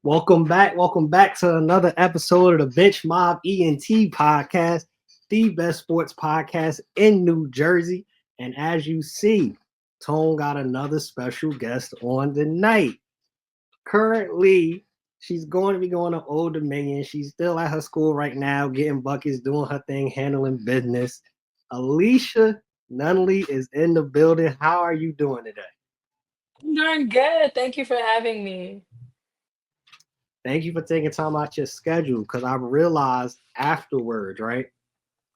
Welcome back to another episode of the Bench Mob ENT podcast, the best sports podcast in New Jersey. And as you see, Tone got another special guest on tonight. Currently, she's going to be going to Old Dominion. She's still at her school right now, getting buckets, doing her thing, handling business. Alisha Nunley is in the building. How are you doing today? I'm doing good. Thank you for having me. Thank you for taking time out your schedule because I realized afterwards, right?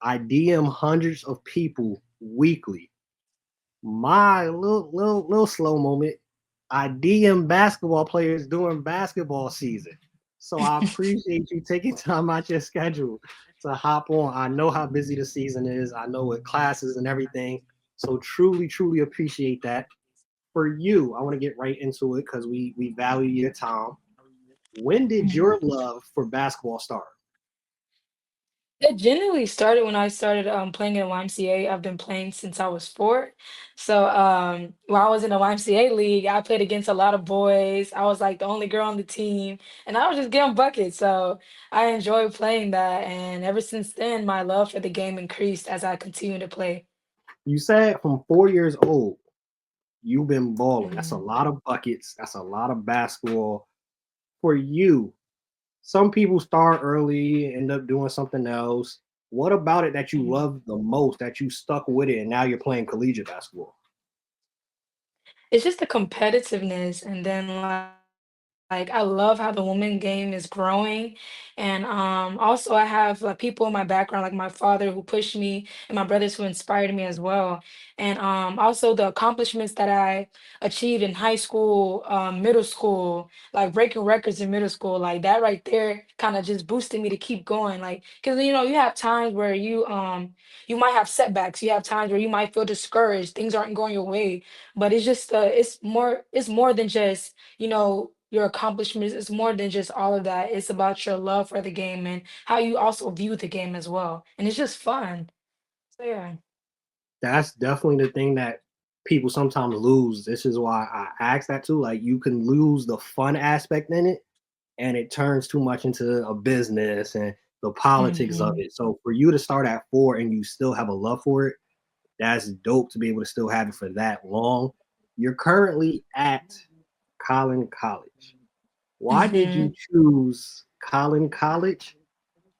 I DM hundreds of people weekly. My little slow moment. I DM basketball players during basketball season. So I appreciate you taking time out your schedule to hop on. I know how busy the season is. I know with classes and everything. So truly appreciate that. For you, I want to get right into it because we value your time. When did Mhm. your love for basketball start? It generally started when I started playing in the YMCA. I've been playing since I was 4. So while I was in the YMCA league, I played against a lot of boys. I was like the only girl on the team, and I was just getting buckets. So I enjoyed playing that, and ever since then, my love for the game increased as I continued to play. You said from 4 years old, you've been balling. That's a Mhm. lot of buckets. That's a lot of basketball. For you, some people start early, end up doing something else. What about it that you Mhm. love the most, that you stuck with it, and now you're playing collegiate basketball? It's just the competitiveness, and then like I love how the women game is growing, and also I have like people in my background, like my father who pushed me, and my brothers who inspired me as well, and also the accomplishments that I achieved in high school, middle school, like breaking records in middle school, like that right there, kind of just boosted me to keep going, like because you have times where you might have setbacks, you have times where you might feel discouraged, things aren't going your way, but it's just it's more than just your accomplishments. It's more than just all of that. It's about your love for the game and how you also view the game as well, and it's just fun. So yeah. That's definitely the thing that people sometimes lose. This is why I ask that too. Like you can lose the fun aspect in it, and it turns too much into a business and the politics of Hmm. it. So for you to start at 4 and you still have a love for it, that's dope to be able to still have it for that long. You're currently at Collin College. Why did you Hmm. choose Collin College?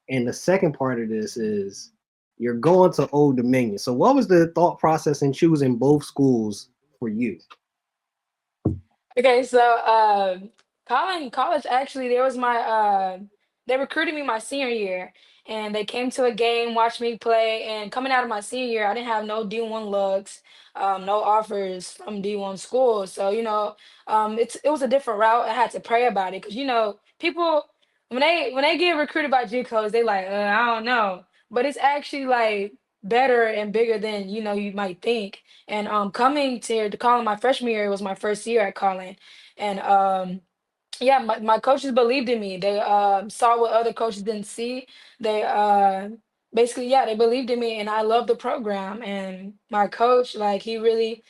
And the second part of this is you're going to Old Dominion. So what was the thought process in choosing both schools for you? Okay, so Collin College, actually, there was my they recruited me my senior year, and they came to a game, watched me play, and coming out of my senior year, I didn't have no D1 looks, no offers from D1 schools. So it was a different route. I had to pray about it because people when they get recruited by JUCOs, they like I don't know, but it's actually like better and bigger than you might think. And coming to Collin my freshman year, it was my first year at Collin, and yeah, my coaches believed in me. They saw what other coaches didn't see. They basically, yeah, they believed in me, and I love the program. And my coach, like, he really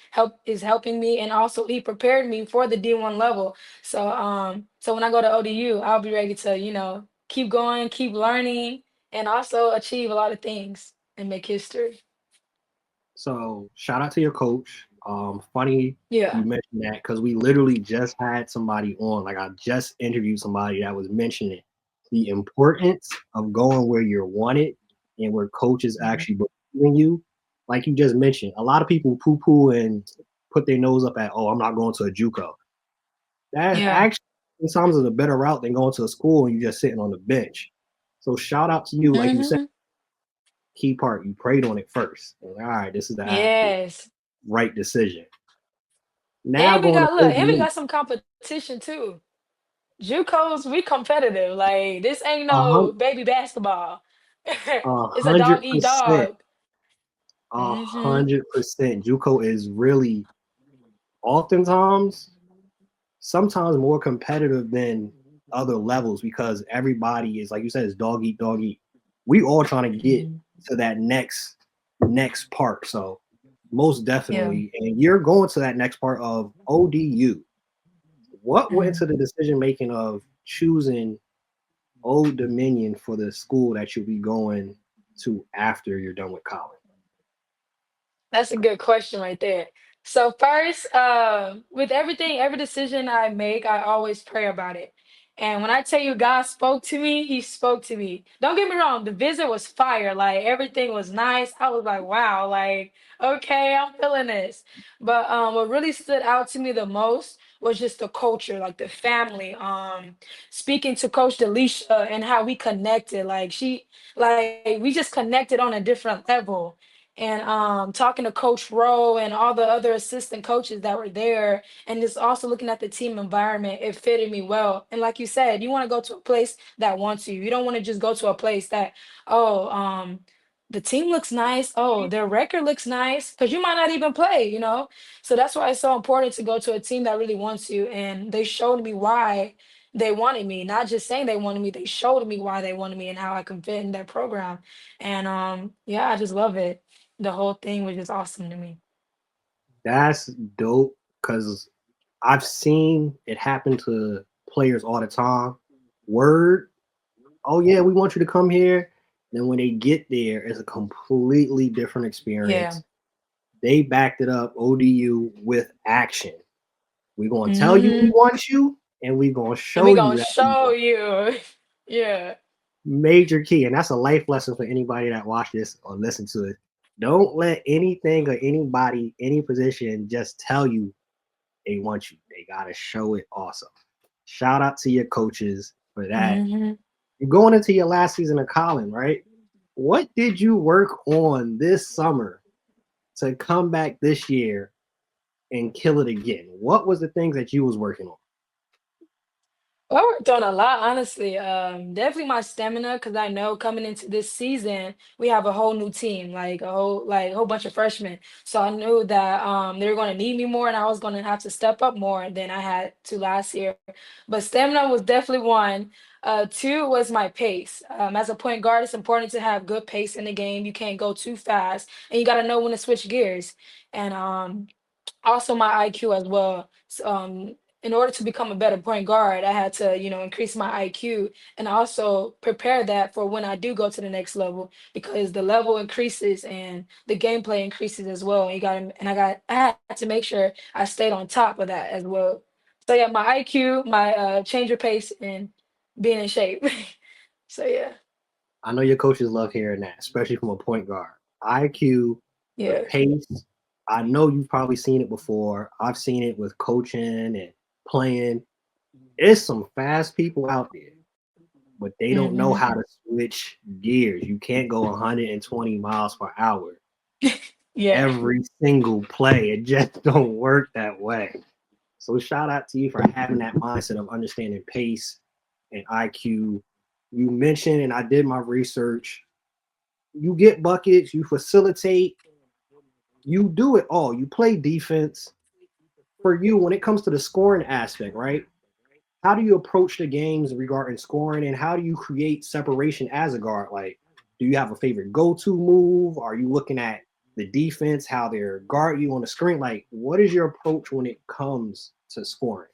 is helping me, and also he prepared me for the D1 level. So when I go to ODU, I'll be ready to keep going, keep learning, and also achieve a lot of things and make history. So shout out to your coach. Funny you Yeah. mentioned that because we literally just had somebody on. Like I just interviewed somebody that was mentioning the importance of going where you're wanted and where coaches Mhm. actually believe in you. Like you just mentioned, a lot of people poo-poo and put their nose up at, oh, I'm not going to a JUCO. That Yeah. actually sometimes is a better route than going to a school and you just sitting on the bench. So shout out to you, like you said, Hmm. key part, you prayed on it first. And, all right, this is the actual Yes. right decision. Now And we going to got look, Old and we Dominion, got some competition too. JUCOs, we competitive. Like this ain't a no baby basketball. a It's a hundred dog eat percent, dog. a Hmm. 100%. JUCO is really oftentimes, sometimes more competitive than other levels because everybody is like you said, is dog eat, dog eat. We all trying to get Hmm. to that next part. So most Yeah. definitely, and you're going to that next part of ODU. What went into Mhm. the decision making of choosing Old Dominion for the school that you'll be going to after you're done with college? That's a good question right there. So first, with everything, every decision I make, I always pray about it. And when I tell you God spoke to me, He spoke to me. Don't get me wrong, the visit was fire. Like everything was nice. I was like, wow, like okay, I'm feeling this. But what really stood out to me the most was just the culture, like the family. Speaking to Coach Delisha and how we connected. Like we just connected on a different level and talking to Coach Rowe and all the other assistant coaches that were there, and just also looking at the team environment, it fitted me well. And like you said, you want to go to a place that wants you. You don't want to just go to a place that, oh, the team looks nice. Oh, their record looks nice, because you might not even play, you know? So that's why it's so important to go to a team that really wants you. And they showed me why they wanted me, not just saying they wanted me, they showed me why they wanted me and how I can fit in their program. And yeah, I just love it. The whole thing was just awesome to me. That's dope because I've seen it happen to players all the time. Word, oh yeah, we want you to come here. Then when they get there, it's a completely different Yeah. experience. They backed it up, ODU, with action. We're gonna tell you we Hmm. want you, and we're gonna And we show you gonna that we show want you. Yeah. you. Major key, and that's a life lesson for anybody that watch this or listen to it. Don't let anything or anybody, any position, just tell you they want you. They gotta show it also. Shout out to your coaches for that. Hmm. You're going into your last season of Collin, right? What did you work on this summer to come back this year and kill it again? What was the things that you was working on? Well, I worked on a lot, honestly. Definitely my stamina, because I know coming into this season, we have a whole new team, like a whole bunch of freshmen. So I knew that they were going to need me more, and I was going to have to step up more than I had to last year. But stamina was definitely one. Two was my pace. As a point guard, it's important to have good pace in the game. You can't go too fast, and you got to know when to switch gears. And also my IQ as well. In order to become a better point guard, I had to, increase my IQ and also prepare that for when I do go to the next level, because the level increases and the gameplay increases as well. And I had to make sure I stayed on top of that as well. So yeah, my IQ, my change of pace, and being in shape. So yeah, I know your coaches love hearing that, especially from a point guard. IQ, the yeah. pace. I know you've probably seen it before. I've seen it with coaching and playing. It's some fast people out there, but they don't know Hmm. how to switch gears. You can't go 120 miles per hour Yeah. every single play. It just don't work that way. So shout out to you for having that mindset of understanding pace and IQ. You mentioned, and I did my research, you get buckets, you facilitate, you do it all. You play defense. For you, when it comes to the scoring aspect, right? How do you approach the games regarding scoring, and how do you create separation as a guard? Like, do you have a favorite go-to move? Are you looking at the defense, how they're guard you on the screen? Like, what is your approach when it comes to scoring?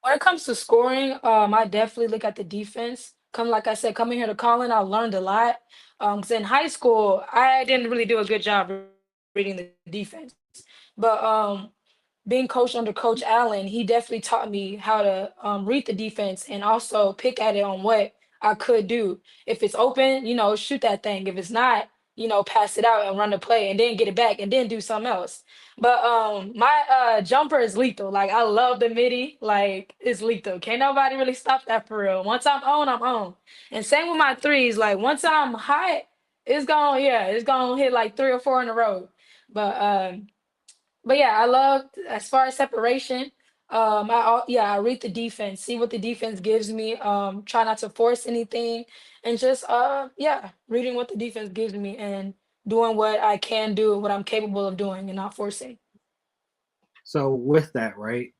When it comes to scoring, I definitely look at the defense. Like I said, coming here to Collin, I learned a lot. 'Cause in high school, I didn't really do a good job reading the defense. But being coached under Coach Allen, he definitely taught me how to read the defense and also pick at it on what I could do. If it's open, shoot that thing. If it's not, pass it out and run the play and then get it back and then do something else. But my jumper is lethal. Like I love the midi. Like it's lethal. Can't nobody really stop that for real. Once I'm on, I'm on. And same with my threes. Like once I'm hot, it's gonna hit like three or four in a row. But yeah, I love as far as separation. I read the defense, see what the defense gives me. Try not to force anything, and just reading what the defense gives me and doing what I can do, what I'm capable of doing, and not forcing. So with that, right?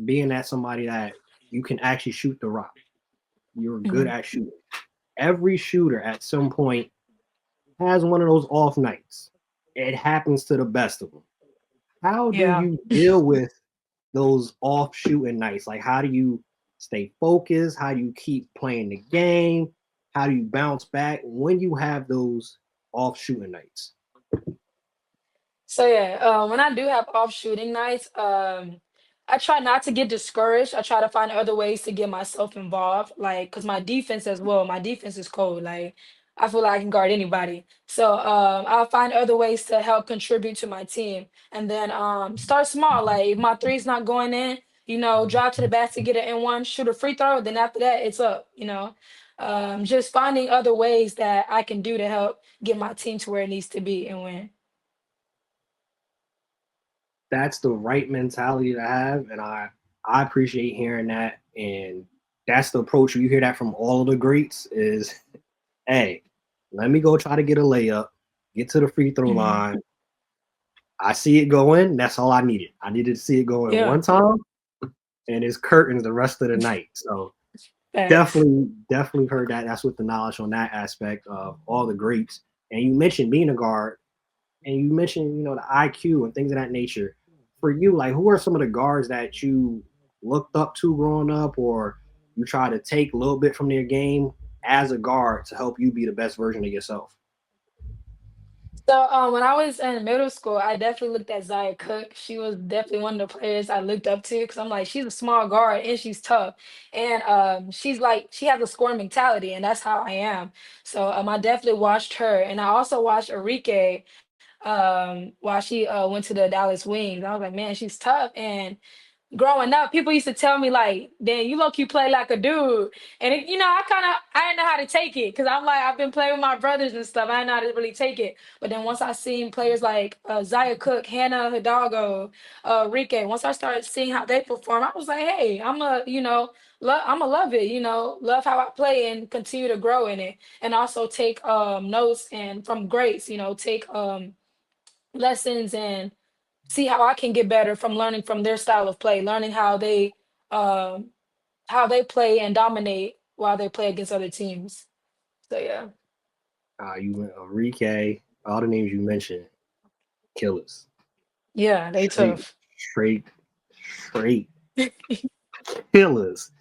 Being that somebody that you can actually shoot the rock, you're good Mhm. at shooting. Every shooter at some point has one of those off nights. It happens to the best of them. How do Yeah. you deal with those off shooting nights? Like, how do you stay focused? How do you keep playing the game? How do you bounce back when you have those off shooting nights? So yeah, when I do have off shooting nights, I try not to get discouraged. I try to find other ways to get myself involved, like because my defense as well. My defense is cold. Like I feel like I can guard anybody. So I'll find other ways to help contribute to my team, and then start small. Like if my three's not going in, drive to the basket, get an N1, shoot a free throw. Then after that, it's up. Just finding other ways that I can do to help get my team to where it needs to be and win. That's the right mentality to have, and I appreciate hearing that. And that's the approach. You hear that from all of the greats is, hey, let me go try to get a layup, get to the free throw Mhm. line. I see it go in. That's all I needed. I needed to see it go in Yeah, one time, and it's curtains the rest of the night. So facts. definitely heard that. That's with the knowledge on that aspect of all the greats. And you mentioned being a guard, and you mentioned the IQ and things of that nature. For you, like who are some of the guards that you looked up to growing up, or you try to take a little bit from their game as a guard to help you be the best version of yourself? So when I was in middle school, I definitely looked at Zaya Cook. She was definitely one of the players I looked up to because I'm like, she's a small guard and she's tough, and she's like she has a scoring mentality, and that's how I am. So I definitely watched her, and I also watched Enrique while she went to the Dallas Wings. I was like, man, she's tough, and growing up, people used to tell me like, "Damn, you look, you play like a dude," and I didn't know how to take it because I'm like, I've been playing with my brothers and stuff. I didn't know how to really take it. But then once I seen players like Zaya Cook, Hannah Hidalgo, Rike, once I started seeing how they perform, I was like, hey, I'm a love it. Love how I play and continue to grow in it, and also take notes and from greats. Take lessons and see how I can get better from learning from their style of play, learning um how they play and dominate while they play against other teams. So yeah. You went Enrique, all the names you mentioned, killers, Yeah, they straight, tough. straight, straight killers,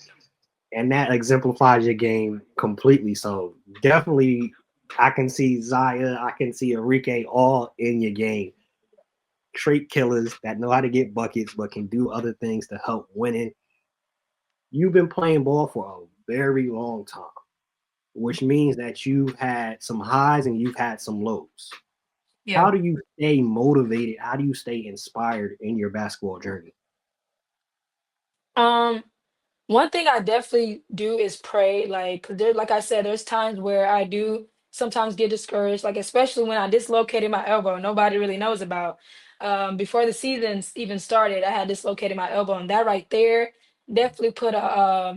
and that exemplifies your game completely. So definitely, I can see Zaya, I can see Enrique all in your game. Straight killers that know how to get buckets, but can do other things to help winning. You've been playing ball for a very long time, which means that you've had some highs and you've had some lows. How Yeah. do you stay motivated? How do you stay inspired in your basketball journey? Um One thing I definitely do is pray. Like, 'cause like I said, there's times where I do sometimes get discouraged, like especially when I dislocated my elbow. Nobody really knows about. Before the seasons even started, I had dislocated my elbow, and that right there definitely put a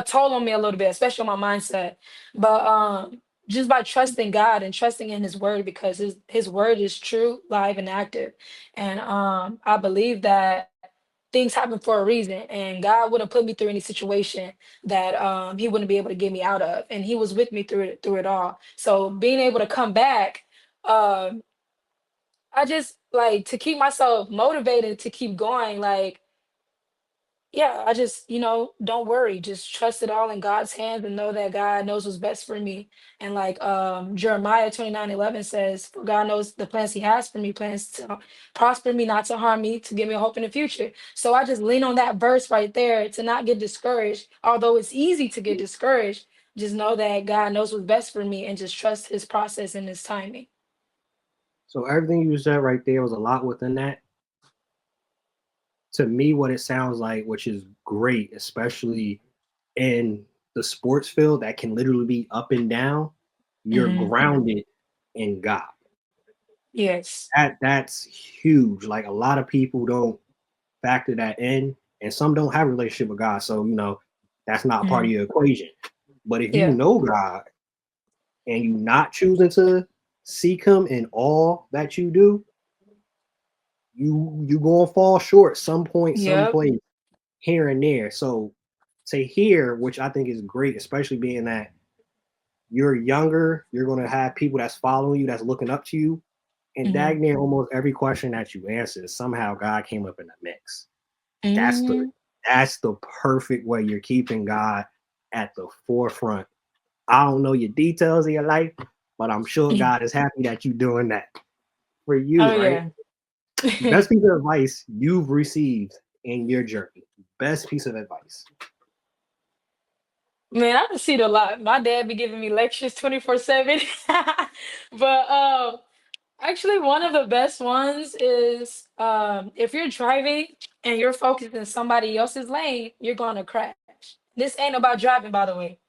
toll on me a little bit, especially on my mindset. But just by trusting God and trusting in His word, because His word is true, live, and active, and I believe that things happen for a reason, and God wouldn't put me through any situation that He wouldn't be able to get me out of, and He was with me through it all. So being able to come back. Um, I just like to keep myself motivated to keep going. Like, yeah, I just, don't worry. Just trust it all in God's hands and know that God knows what's best for me. And like Jeremiah 29:11 says, for God knows the plans he has for me, plans to prosper me, not to harm me, to give me a hope in the future. So I just lean on that verse right there to not get discouraged. Although it's easy to get discouraged, just know that God knows what's best for me and just trust his process and his timing. So everything you said right there was a lot within that. To me, what it sounds like, which is great, especially in the sports field that can literally be up and down, you're Hmm. grounded in God. Yes. That's huge. Like a lot of people don't factor that in, and some don't have a relationship with God. So that's not part Hmm. of your equation. But if you Yeah. know God and you not choosing to seek him in all that you do, you gonna fall short some point, some Yep. place here and there. So to hear, which I think is great, especially being that you're younger, you're gonna have people that's following you, that's looking up to you, and Hmm. dang near almost every question that you answer, somehow God came up in the mix. That's the Hmm. That's the perfect way. You're keeping God at the forefront. I don't know your details of your life, but I'm sure God is happy that you're doing that for you, Oh right? yeah. Best piece of advice you've received in your journey. Best piece of advice. Man, I have seen a lot. My dad be giving me lectures 24/7. But actually, one of the best ones is if you're driving and you're focused in somebody else's lane, you're gonna crash. This ain't about driving, by the way.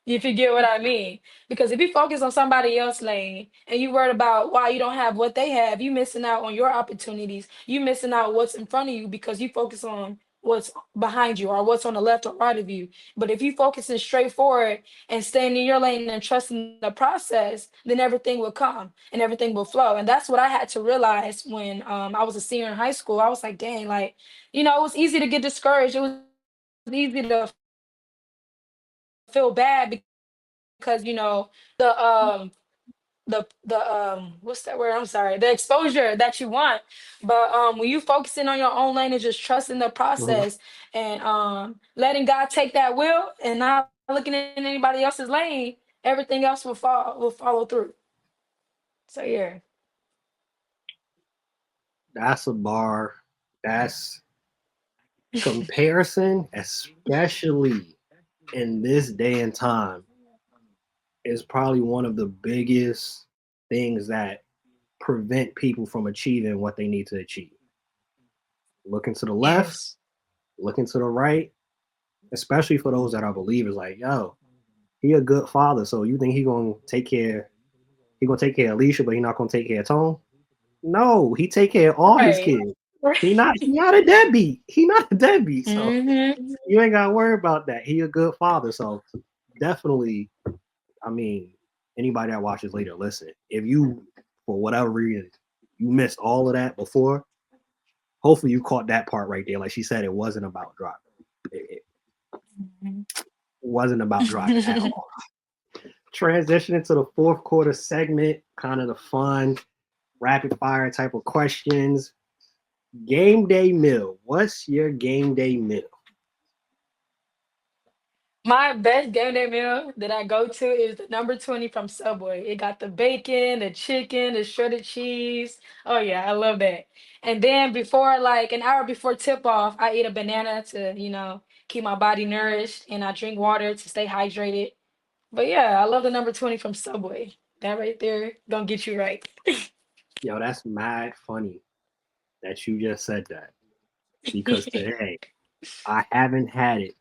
If you get what I mean. Because if you focus on somebody else's lane and you worried about why you don't have what they have, you missing out on your opportunities. You missing out what's in front of you because you focus on what's behind you or what's on the left or right of you. But if you focus in straight forward and staying in your lane and trusting the process, then everything will come and everything will flow. And that's what I had to realize when I was a senior in high school. I was like, dang, like, it was easy to get discouraged. It was easy to feel bad because, the what's that word? I'm sorry. The exposure that you want. But when you focusing on your own lane and just trusting the process Mhm. and letting God take that wheel and not looking in anybody else's lane, everything else will follow through. So yeah. That's a bar. That's comparison, especially in this day and time, is probably one of the biggest things that prevent people from achieving what they need to achieve. Looking to the left, Yes. looking to the right, especially for those that are believers, like, yo, he a good father, so you think he gonna take care of Alicia, but he not gonna take care of Tone? No, he take care of all his Right. kids. He not a deadbeat. He not a deadbeat. So Hmm. you ain't gotta worry about that. He a good father. So definitely, I mean, anybody that watches later, listen. If you, for whatever reason, you missed all of that before, hopefully you caught that part right there. Like she said, it wasn't about driving. It wasn't about driving at all. Transitioning to the fourth quarter segment, kind of the fun, rapid fire type of questions. Game day meal. What's your game day meal? My best game day meal that I go to is the number 20 from Subway. It got the bacon, the chicken, the shredded cheese. Oh yeah, I love that. And then before, like an hour before tip off, I eat a banana to, keep my body nourished, and I drink water to stay hydrated. But yeah, I love the number 20 from Subway. That right there gonna get you right. Yo, that's mad funny that you just said that because today I haven't had it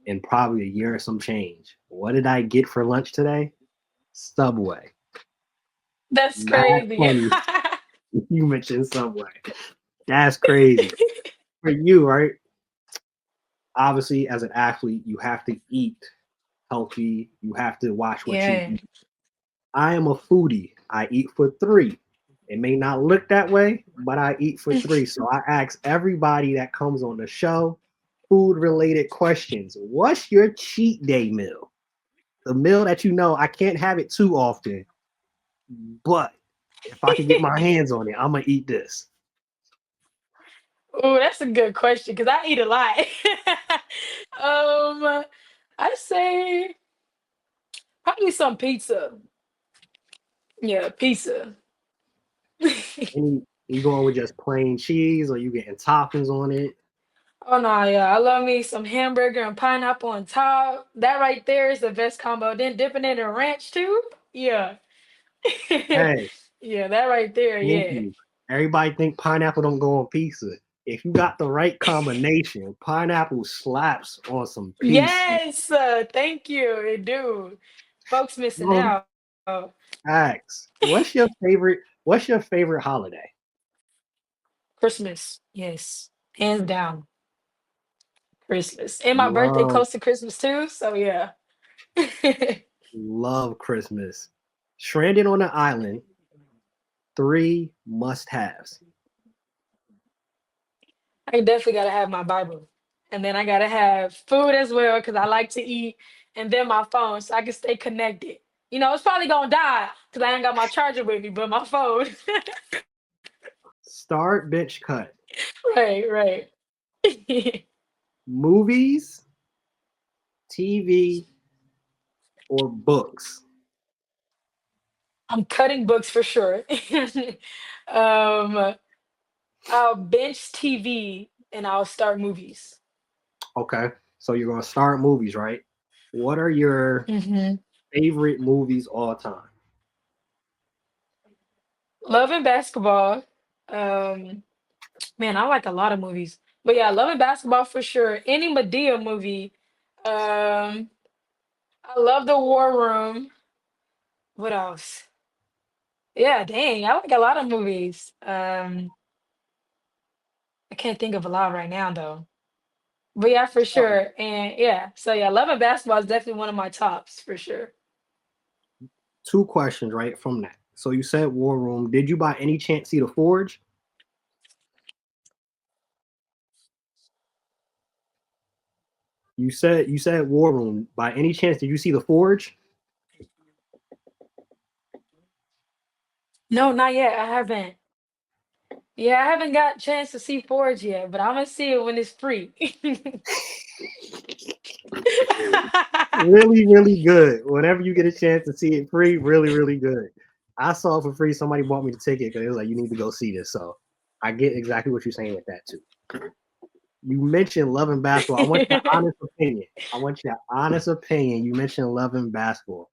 in probably a year or some change. What did I get for lunch today? Subway. That's Mad crazy. funny. You mentioned Subway. That's crazy. For you, right? Obviously, as an athlete, you have to eat healthy. You have to watch what you Yeah. eat. I am a foodie. I eat for three. It may not look that way, but I eat for three. So I ask everybody that comes on the show food related questions. What's your cheat day meal? The meal that you know I can't have it too often, but if I can get my hands on it, I'm gonna eat this. Oh, that's a good question because I eat a lot. I say probably some pizza. Yeah, pizza. Any you going with just plain cheese or you getting toppings on it? Oh no, yeah, I love me some hamburger and pineapple on top. That right there is the best combo. Then dipping it in ranch too. Yeah. Hey, Yeah, that right there. thank Yeah. you. Everybody think pineapple don't go on pizza. If you got the right combination, pineapple slaps on some pizza. Yes, thank you. It do. Folks missing No out. facts. What's your favorite holiday? Christmas. Yes. Hands down. Christmas. And my birthday Love, close to Christmas too. So yeah. love Christmas. Stranded on an island, three must haves. I definitely gotta have my Bible. And then I gotta have food as well because I like to eat. And then my phone so I can stay connected. It's probably gonna die because I ain't got my charger with me, but my phone. Start, bench, cut. Right, right. Movies, TV, or books? I'm cutting books for sure. um, I'll bench TV and I'll start movies. Okay, so you're gonna start movies, right? What are your Hmm. favorite movies all time? Love and basketball. Um, Man, I like a lot of movies. But yeah, Love and Basketball for sure. Any Medea movie. Um, I love The War Room. What else? Yeah, dang, I like a lot of movies. I can't think of a lot right now though. But yeah, for Oh, sure. And yeah, so yeah, Love and Basketball is definitely one of my tops for sure. two questions, right, from that. So you said War Room. Did you by any chance see The Forge? You said War Room. By any chance, did you see The Forge? No, not yet. I haven't. Yeah, I haven't got a chance to see Forge yet, but I'm gonna see it when it's free. Really, really good. Whenever you get a chance to see it free, really, really good. I saw it for free. Somebody bought me the ticket because it was like, you need to go see this. So I get exactly what you're saying with that too. You mentioned Love and Basketball. I want your honest opinion. I want your honest opinion. You mentioned Love and Basketball.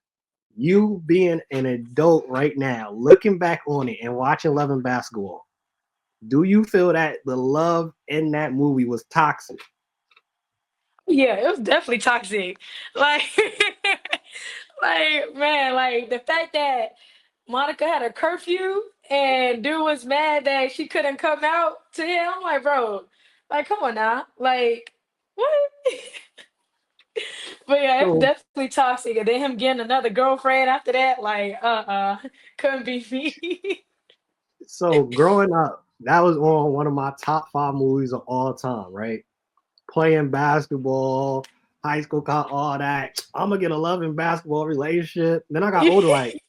You being an adult right now, looking back on it and watching Love and Basketball, do you feel that the love in that movie was toxic? Yeah, it was definitely toxic. Like, like man, like the fact that Monica had a curfew and dude was mad that she couldn't come out to him. I'm like, bro, like, come on now, like, what? But yeah, it's So, definitely toxic. And then him getting another girlfriend after that, like, couldn't be me. so growing up, that was on one of my top five movies of all time, right? Playing basketball, high school, all that. I'm gonna get a loving basketball relationship. Then I got older, like,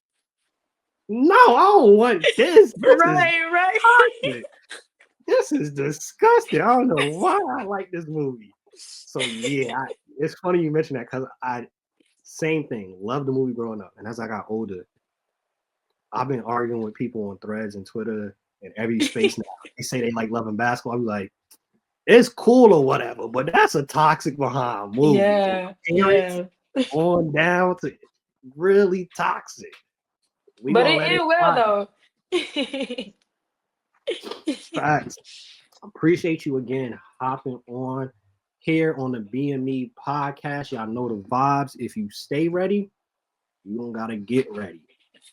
no, I don't want this. This is Right, right. toxic. This is disgusting. I don't know why I like this movie. So yeah, it's funny you mentioned that because I same thing. Loved the movie growing up, and as I got older, I've been arguing with people on threads and Twitter and every space now. They say they like loving basketball. I'm like, it's cool or whatever, but that's a toxic behind movie from Yeah, parents yeah. on down to really toxic. We But gonna it let it ended well slide. though. Facts. Appreciate you again hopping on here on the BME podcast. Y'all know the vibes. If you stay ready, you don't gotta get ready.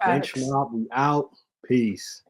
Bench Facts. mob, we out. Peace.